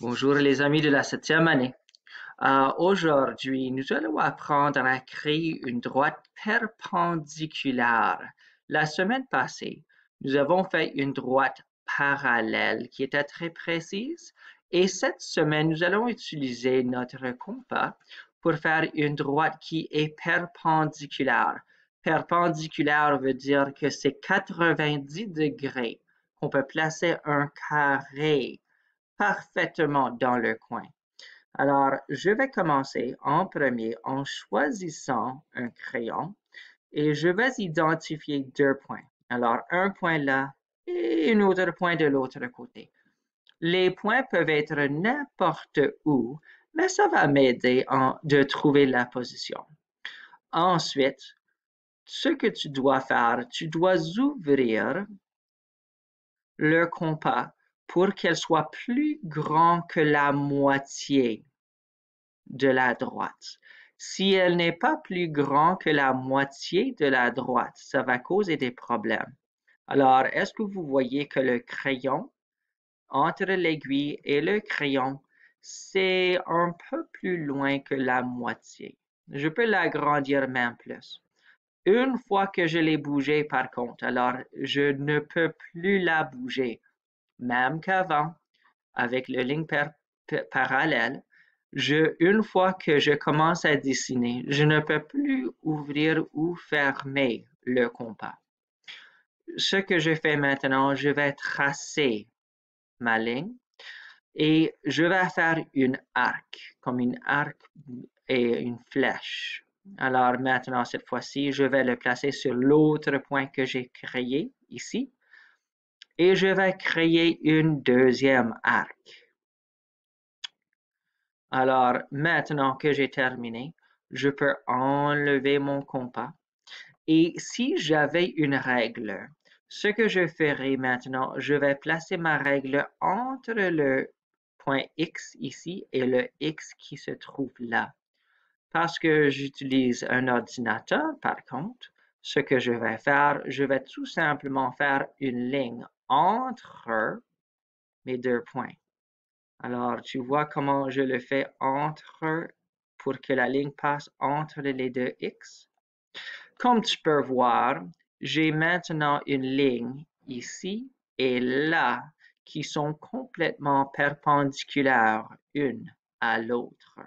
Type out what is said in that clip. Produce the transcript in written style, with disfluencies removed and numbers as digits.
Bonjour les amis de la septième année. Aujourd'hui, nous allons apprendre à créer une droite perpendiculaire. La semaine passée, nous avons fait une droite parallèle qui était très précise et cette semaine, nous allons utiliser notre compas pour faire une droite qui est perpendiculaire. Perpendiculaire veut dire que c'est 90 degrés, qu'on peut placer un carré parfaitement dans le coin. Alors, je vais commencer en premier en choisissant un crayon et je vais identifier deux points. Alors, un point là et un autre point de l'autre côté. Les points peuvent être n'importe où, mais ça va m'aider de trouver la position. Ensuite, ce que tu dois faire, tu dois ouvrir le compas pour qu'elle soit plus grand que la moitié de la droite. Si elle n'est pas plus grand que la moitié de la droite, ça va causer des problèmes. Alors, est-ce que vous voyez que le crayon, entre l'aiguille et le crayon, c'est un peu plus loin que la moitié? Je peux l'agrandir même plus. Une fois que je l'ai bougé, par contre, alors je ne peux plus la bouger, même qu'avant, avec le ligne parallèle, une fois que je commence à dessiner, je ne peux plus ouvrir ou fermer le compas. Ce que je fais maintenant, je vais tracer ma ligne et je vais faire une arc, comme une arc et une flèche. Alors maintenant, cette fois-ci, je vais le placer sur l'autre point que j'ai créé ici et je vais créer une deuxième arc. Alors, maintenant que j'ai terminé, je peux enlever mon compas. Et si j'avais une règle, ce que je ferai maintenant, je vais placer ma règle entre le point X ici et le X qui se trouve là. Parce que j'utilise un ordinateur, par contre, ce que je vais faire, je vais tout simplement faire une ligne entre mes deux points. Alors, tu vois comment je le fais pour que la ligne passe entre les deux X. Comme tu peux voir, j'ai maintenant une ligne ici et là qui sont complètement perpendiculaires une à l'autre.